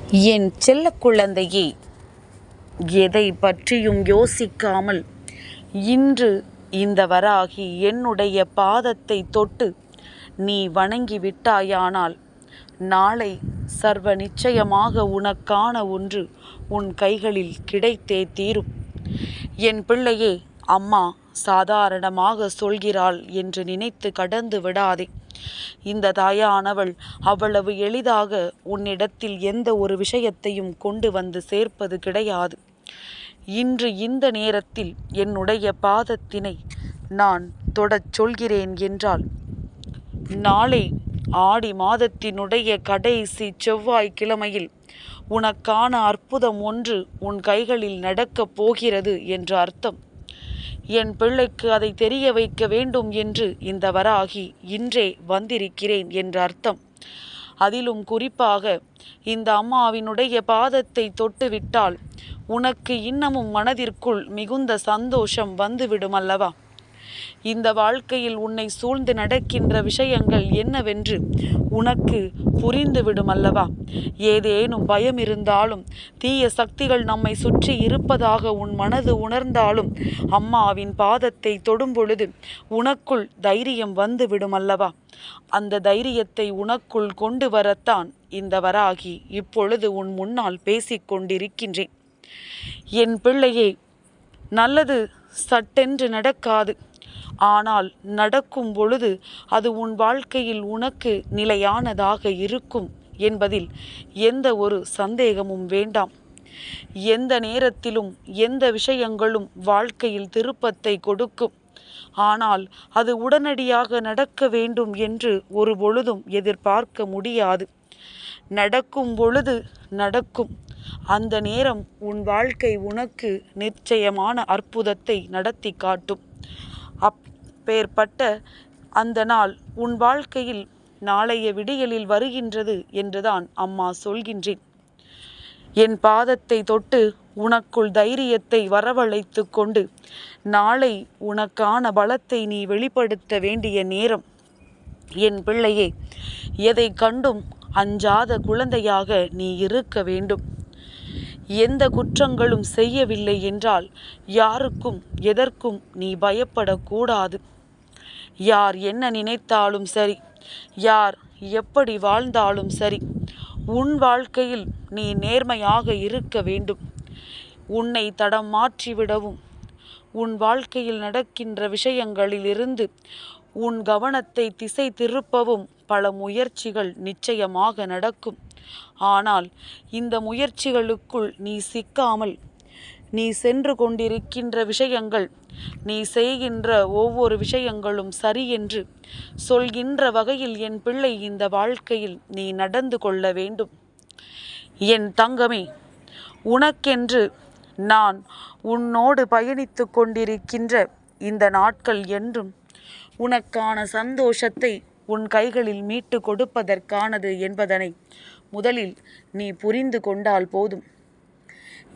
என் செல்ல குழந்தையே, எதை பற்றியும் யோசிக்காமல் இன்று இந்த வராகி என்னுடைய பாதத்தை தொட்டு நீ வணங்கி விட்டாயானால் நாளை சர்வ நிச்சயமாக உனக்கான ஒன்று உன் கைகளில் கிடைத்தே தீரும். என் பிள்ளையே, அம்மா சாதாரணமாக சொல்கிறாள் என்று நினைத்து கடந்து விடாதே. இந்த தாயானவள் அவ்வளவு எளிதாக உன்னிடத்தில் எந்த ஒரு விஷயத்தையும் கொண்டு வந்து சேர்ப்பது கிடையாது. இன்று இந்த நேரத்தில் என்னுடைய பாதத்தினை நான் தொடச் சொல்கிறேன் என்றால் நாளை ஆடி மாதத்தினுடைய கடைசி செவ்வாய்க்கிழமையில் உனக்கான அற்புதம் ஒன்று உன் கைகளில் நடக்கப் போகிறது என்று அர்த்தம். என் பிள்ளைக்கு அதை தெரிய வைக்க வேண்டும் என்று இந்த வராகி இன்றே வந்திருக்கிறேன் என்று அர்த்தம். அதிலும் குறிப்பாக இந்த அம்மாவினுடைய பாதத்தை தொட்டுவிட்டால் உனக்கு இன்னமும் மனதிற்குள் மிகுந்த சந்தோஷம் வந்துவிடும் அல்லவா? இந்த வாழ்க்கையில் உன்னை சூழ்ந்து நடக்கின்ற விஷயங்கள் என்னவென்று உனக்கு புரிந்துவிடும் அல்லவா? ஏதேனும் பயம் இருந்தாலும், தீய சக்திகள் நம்மை சுற்றி இருப்பதாக உன் மனது உணர்ந்தாலும், அம்மாவின் பாதத்தை தொடும் பொழுது உனக்குள் தைரியம் வந்துவிடும் அல்லவா? அந்த தைரியத்தை உனக்குள் கொண்டு வரத்தான் இந்த வராகி இப்பொழுது உன் முன்னால் பேசிக்கொண்டிருக்கின்றேன். என் பிள்ளையே, நல்லது சட்டென்று நடக்காது. ஆனால் நடக்கும் பொழுது அது உன் வாழ்க்கையில் உனக்கு நிலையானதாக இருக்கும் என்பதில் எந்த ஒரு சந்தேகமும் வேண்டாம். எந்த நேரத்திலும் எந்த விஷயங்களும் வாழ்க்கையில் திருப்பத்தை கொடுக்கும். ஆனால் அது உடனடியாக நடக்க வேண்டும் என்று ஒரு பொழுதும் எதிர்பார்க்க முடியாது. நடக்கும் பொழுது நடக்கும். அந்த நேரம் உன் வாழ்க்கை உனக்கு நிச்சயமான அற்புதத்தை நடத்தி காட்டும். அப்பேற்பட்ட அந்த நாள் உன் வாழ்க்கையில் நாளைய விடியலில் வருகின்றது என்றுதான் அம்மா சொல்கின்றேன். என் பாதத்தை தொட்டு உனக்குள் தைரியத்தை வரவழைத்து கொண்டு நாளை உனக்கான பலத்தை நீ வெளிப்படுத்த வேண்டிய நேரம். என் பிள்ளையே, எதை கண்டும் அஞ்சாத குழந்தையாக நீ இருக்க வேண்டும். எந்த குற்றங்களும் செய்யவில்லை என்றால் யாருக்கும் எதற்கும் நீ பயப்படக்கூடாது. யார் என்ன நினைத்தாலும் சரி, யார் எப்படி வாழ்ந்தாலும் சரி, உன் வாழ்க்கையில் நீ நேர்மையாக இருக்க வேண்டும். உன்னை தடம் மாற்றிவிடவும், உன் வாழ்க்கையில் நடக்கின்ற விஷயங்களிலிருந்து உன் கவனத்தை திசை திருப்பவும் பல முயற்சிகள் நிச்சயமாக நடக்கும். ஆனால் இந்த முயற்சிகளுக்குள் நீ சிக்காமல், நீ சென்று கொண்டிருக்கின்ற விஷயங்கள், நீ செய்கின்ற ஒவ்வொரு விஷயங்களும் சரி என்று சொல்கின்ற வகையில் என் பிள்ளை இந்த வாழ்க்கையில் நீ நடந்து கொள்ள வேண்டும். என் தங்கமே, உனக்கென்று நான் உன்னோடு பயணித்து கொண்டிருக்கின்ற இந்த நாட்கள் என்றும் உனக்கான சந்தோஷத்தை உன் கைகளில் மீட்டு கொடுப்பதற்கானது என்பதனை முதலில் நீ புரிந்து கொண்டால் போதும்.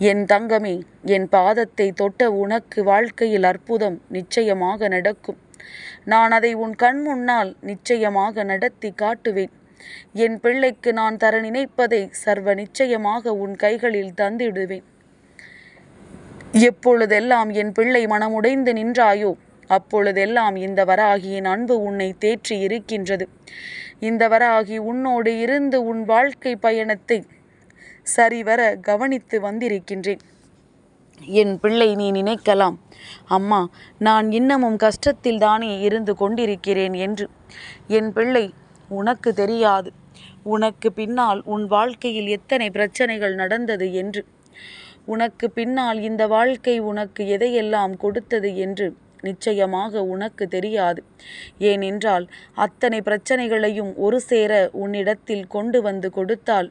என் தங்கமே, என் பாதத்தை தொட்ட உனக்கு வாழ்க்கையில் அற்புதம் நிச்சயமாக நடக்கும். நான் அதை உன் கண் முன்னால் நிச்சயமாக நடத்தி காட்டுவேன். என் பிள்ளைக்கு நான் தர நினைப்பதை சர்வ நிச்சயமாக உன் கைகளில் தந்திடுவேன். எப்பொழுதெல்லாம் என் பிள்ளை மனமுடைந்து நின்றாயோ அப்பொழுதெல்லாம் இந்த வராகியின் அன்பு உன்னை தேற்றி இருக்கின்றது. இந்த வராகி உன்னோடு இருந்து உன் வாழ்க்கை பயணத்தை சரிவர கவனித்து வந்திருக்கின்றேன். என் பிள்ளை, நீ நினைக்கலாம், அம்மா நான் இன்னமும் கஷ்டத்தில் தானே இருந்து கொண்டிருக்கிறேன் என்று. என் பிள்ளை, உனக்கு தெரியாது உனக்கு பின்னால் உன் வாழ்க்கையில் எத்தனை பிரச்சனைகள் நடந்தது என்று. உனக்கு பின்னால் இந்த வாழ்க்கை உனக்கு எதையெல்லாம் கொடுத்தது என்று நிச்சயமாக உனக்கு தெரியாது. ஏனென்றால் அத்தனை பிரச்சனைகளையும் ஒரு சேர உன்னிடத்தில் கொண்டு வந்து கொடுத்தால்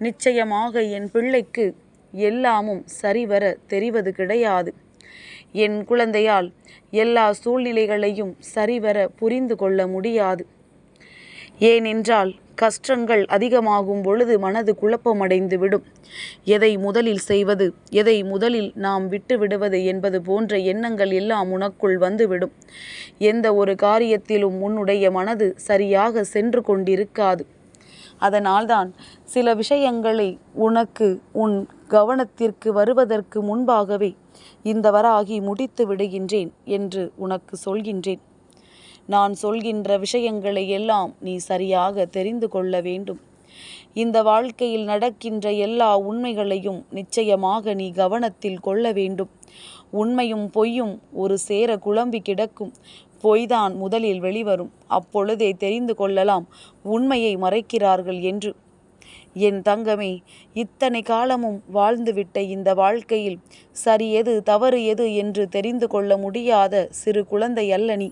நிச்சயமாக என் பிள்ளைக்கு எல்லாமும் சரிவர தெரிவது கிடையாது. என் குழந்தையால் எல்லா சூழ்நிலைகளையும் சரிவர புரிந்து கொள்ள முடியாது. ஏனென்றால் கஷ்டங்கள் அதிகமாகும் பொழுது மனது குழப்பமடைந்து விடும். எதை முதலில் செய்வது, எதை முதலில் நாம் விட்டு விடுவது என்பது போன்ற எண்ணங்கள் எல்லாம் உனக்குள் வந்துவிடும். எந்த ஒரு காரியத்திலும் உன்னுடைய மனது சரியாக சென்று கொண்டிருக்காது. அதனால்தான் சில விஷயங்களை உனக்கு உன் கவனத்திற்கு வருவதற்கு முன்பாகவே இந்த வராகி முடித்து விடுகின்றேன் என்று உனக்கு சொல்கின்றேன். நான் சொல்கின்ற விஷயங்களை எல்லாம் நீ சரியாக தெரிந்து கொள்ள வேண்டும். இந்த வாழ்க்கையில் நடக்கின்ற எல்லா உண்மைகளையும் நிச்சயமாக நீ கவனத்தில் கொள்ள வேண்டும். உண்மையும் பொய்யும் ஒரு சேர குழம்பி கிடக்கும். பொய்தான் முதலில் வெளிவரும். அப்பொழுதே தெரிந்து கொள்ளலாம் உண்மையை மறைக்கிறார்கள் என்று. என் தங்கமே, இத்தனை காலமும் வாழ்ந்துவிட்ட இந்த வாழ்க்கையில் சரி எது தவறு எது என்று தெரிந்து கொள்ள முடியாத சிறு குழந்தை அல்ல நீ.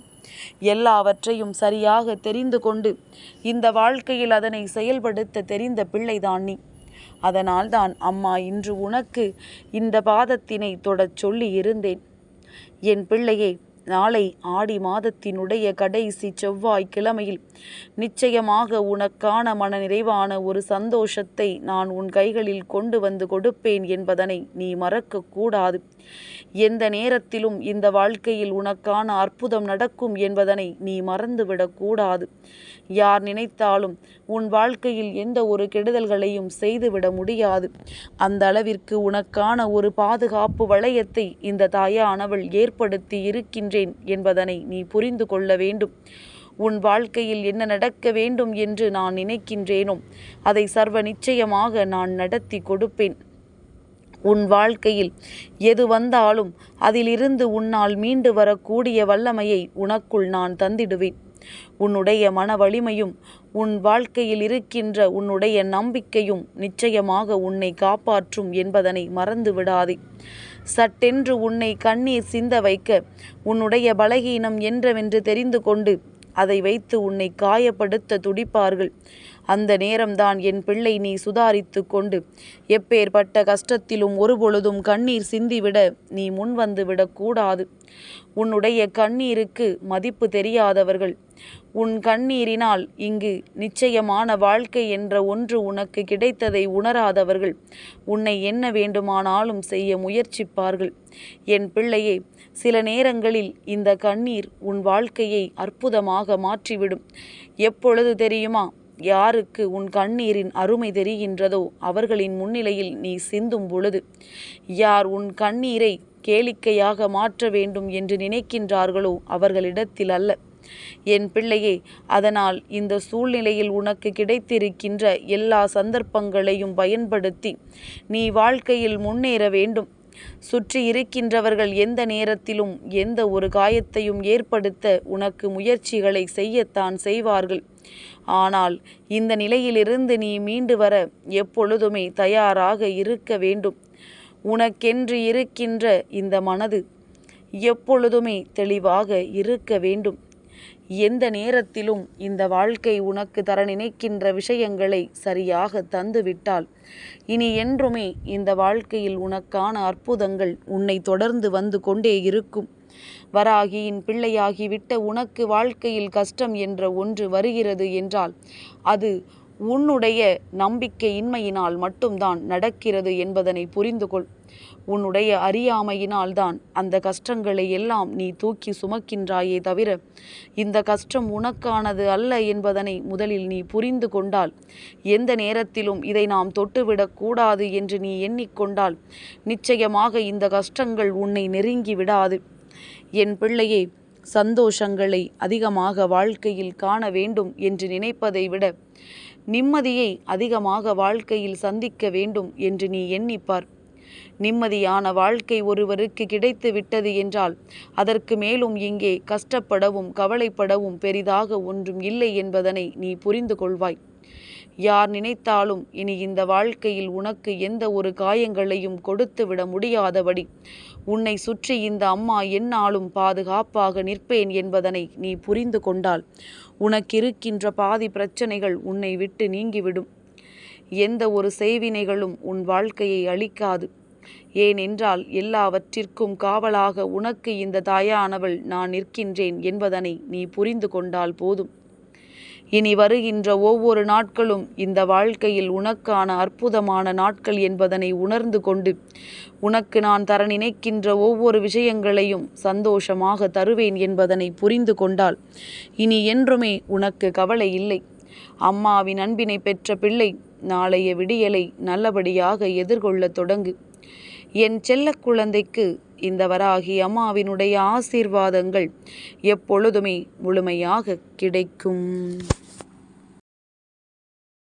எல்லாவற்றையும் சரியாக தெரிந்து கொண்டு இந்த வாழ்க்கையில் அதனை செயல்படுத்த தெரிந்த பிள்ளைதான் நீ. அதனால்தான் அம்மா இன்று உனக்கு இந்த பாதத்தினை தொடச் சொல்லி இருந்தேன். என் பிள்ளையே, நாளை ஆடி மாதத்தினுடைய கடைசி செவ்வாய்க்கிழமையில் நிச்சயமாக உனக்கான மனநிறைவான ஒரு சந்தோஷத்தை நான் உன் கைகளில் கொண்டு வந்து கொடுப்பேன் என்பதனை நீ மறக்கக்கூடாது. எந்த நேரத்திலும் இந்த வாழ்க்கையில் உனக்கான அற்புதம் நடக்கும் என்பதனை நீ மறந்துவிடக்கூடாது. யார் நினைத்தாலும் உன் வாழ்க்கையில் எந்த ஒரு கெடுதல்களையும் செய்துவிட முடியாது. அந்த அளவிற்கு உனக்கான ஒரு பாதுகாப்பு வளையத்தை இந்த தாயானவள் ஏற்படுத்தி இருக்கின்றேன் என்பதனை நீ புரிந்து கொள்ள வேண்டும். உன் வாழ்க்கையில் என்ன நடக்க வேண்டும் என்று நான் நினைக்கின்றேனோ அதை சர்வ நிச்சயமாக நான் நடத்தி கொடுப்பேன். உன் வாழ்க்கையில் எது வந்தாலும் அதிலிருந்து உன்னால் மீண்டு வரக்கூடிய வல்லமையை உனக்குள் நான் தந்திடுவேன். உன்னுடைய மன வலிமையும் உன் வாழ்க்கையில் இருக்கின்ற உன்னுடைய நம்பிக்கையும் நிச்சயமாக உன்னை காப்பாற்றும் என்பதனை மறந்து விடாதே. சட்டென்று உன்னை கண்ணீர் சிந்த வைக்க உன்னுடைய பலகீனம் என்றவென்று தெரிந்து கொண்டு அதை வைத்து உன்னை காயப்படுத்த துடிப்பார்கள். அந்த நேரம்தான் என் பிள்ளை நீ சுதாரித்து கொண்டு எப்பேற்பட்ட கஷ்டத்திலும் ஒருபொழுதும் கண்ணீர் சிந்திவிட நீ முன்வந்து விடக்கூடாது. உன்னுடைய கண்ணீருக்கு மதிப்பு தெரியாதவர்கள், உன் கண்ணீரினால் இங்கு நிச்சயமான வாழ்க்கை என்ற ஒன்று உனக்கு கிடைத்ததை உணராதவர்கள் உன்னை என்ன வேண்டுமானாலும் செய்ய முயற்சிப்பார்கள். என் பிள்ளையே, சில நேரங்களில் இந்த கண்ணீர் உன் வாழ்க்கையை அற்புதமாக மாற்றிவிடும். எப்பொழுது தெரியுமா? யாருக்கு உன் கண்ணீரின் அருமை தெரிகின்றதோ அவர்களின் முன்னிலையில் நீ சிந்தும் பொழுது. யார் உன் கண்ணீரை கேளிக்கையாக மாற்ற வேண்டும் என்று நினைக்கின்றார்களோ அவர்களிடத்தில் அல்ல. என் பிள்ளையே, அதனால் இந்த சூழ்நிலையில் உனக்கு கிடைத்திருக்கின்ற எல்லா சந்தர்ப்பங்களையும் பயன்படுத்தி நீ வாழ்க்கையில் முன்னேற வேண்டும். சுற்றி இருக்கின்றவர்கள் எந்த நேரத்திலும் எந்த ஒரு காயத்தையும் ஏற்படுத்த உனக்கு முயற்சிகளை செய்யத்தான் செய்வார்கள். ஆனால் இந்த நிலையிலிருந்து நீ மீண்டு வர எப்பொழுதுமே தயாராக இருக்க வேண்டும். உனக்கென்று இருக்கின்ற இந்த மனது எப்பொழுதுமே தெளிவாக இருக்க வேண்டும். எந்த நேரத்திலும் இந்த வாழ்க்கை உனக்கு தர நினைக்கின்ற விஷயங்களை சரியாக தந்துவிட்டால் இனி என்றுமே இந்த வாழ்க்கையில் உனக்கான அற்புதங்கள் உன்னை தொடர்ந்து வந்து கொண்டே இருக்கும். வராகியின் பிள்ளையாகிவிட்ட உனக்கு வாழ்க்கையில் கஷ்டம் என்ற ஒன்று வருகிறது என்றால் அது உன்னுடைய நம்பிக்கையின்மையினால் மட்டும்தான் நடக்கிறது என்பதனை புரிந்து கொள். உன்னுடைய அறியாமையினால்தான் அந்த கஷ்டங்களை எல்லாம் நீ தூக்கி சுமக்கின்றாயே தவிர இந்த கஷ்டம் உனக்கானது அல்ல என்பதனை முதலில் நீ புரிந்து கொண்டால், எந்த நேரத்திலும் இதை நாம் தொட்டுவிடக்கூடாது என்று நீ எண்ணிக்கொண்டால் நிச்சயமாக இந்த கஷ்டங்கள் உன்னை நெருங்கி விடாது. என் பிள்ளையே, சந்தோஷங்களை அதிகமாக வாழ்க்கையில் காண வேண்டும் என்று நினைப்பதை விட நிம்மதியை அதிகமாக வாழ்க்கையில் சந்திக்க வேண்டும் என்று நீ எண்ணிப்பார். நிம்மதியான வாழ்க்கை ஒருவருக்கு கிடைத்து விட்டது என்றால் அதற்கு மேலும் இங்கே கஷ்டப்படவும் கவலைப்படவும் பெரிதாக ஒன்றும் இல்லை என்பதனை நீ புரிந்து கொள்வாய். யார் நினைத்தாலும் இனி இந்த வாழ்க்கையில் உனக்கு எந்த ஒரு காயங்களையும் கொடுத்து விட முடியாதபடி உன்னை சுற்றி இந்த அம்மா எந்நாளும் பாதுகாப்பாக நிற்பேன் என்பதனை நீ புரிந்து கொண்டால் உனக்கிருக்கின்ற பாதி பிரச்சனைகள் உன்னை விட்டு நீங்கிவிடும். எந்த ஒரு செய்வினைகளும் உன் வாழ்க்கையை அழிக்காது. ஏனென்றால் எல்லாவற்றிற்கும் காவலாக உனக்கு இந்த தாயானவள் நான் நிற்கின்றேன் என்பதனை நீ புரிந்து கொண்டால் போதும். இனி வருகின்ற ஒவ்வொரு நாட்களும் இந்த வாழ்க்கையில் உனக்கான அற்புதமான நாட்கள் என்பதனை உணர்ந்து கொண்டு உனக்கு நான் தர நினைக்கின்ற ஒவ்வொரு விஷயங்களையும் சந்தோஷமாக தருவேன் என்பதனை புரிந்து கொண்டால் இனி என்றுமே உனக்கு கவலை இல்லை. அம்மாவின் அன்பினை பெற்ற பிள்ளை நாளைய விடியலை நல்லபடியாக எதிர்கொள்ள தொடங்கு. என் செல்ல குழந்தைக்கு இந்த வராகி அம்மாவினுடைய ஆசீர்வாதங்கள் எப்பொழுதுமே முழுமையாக கிடைக்கும்.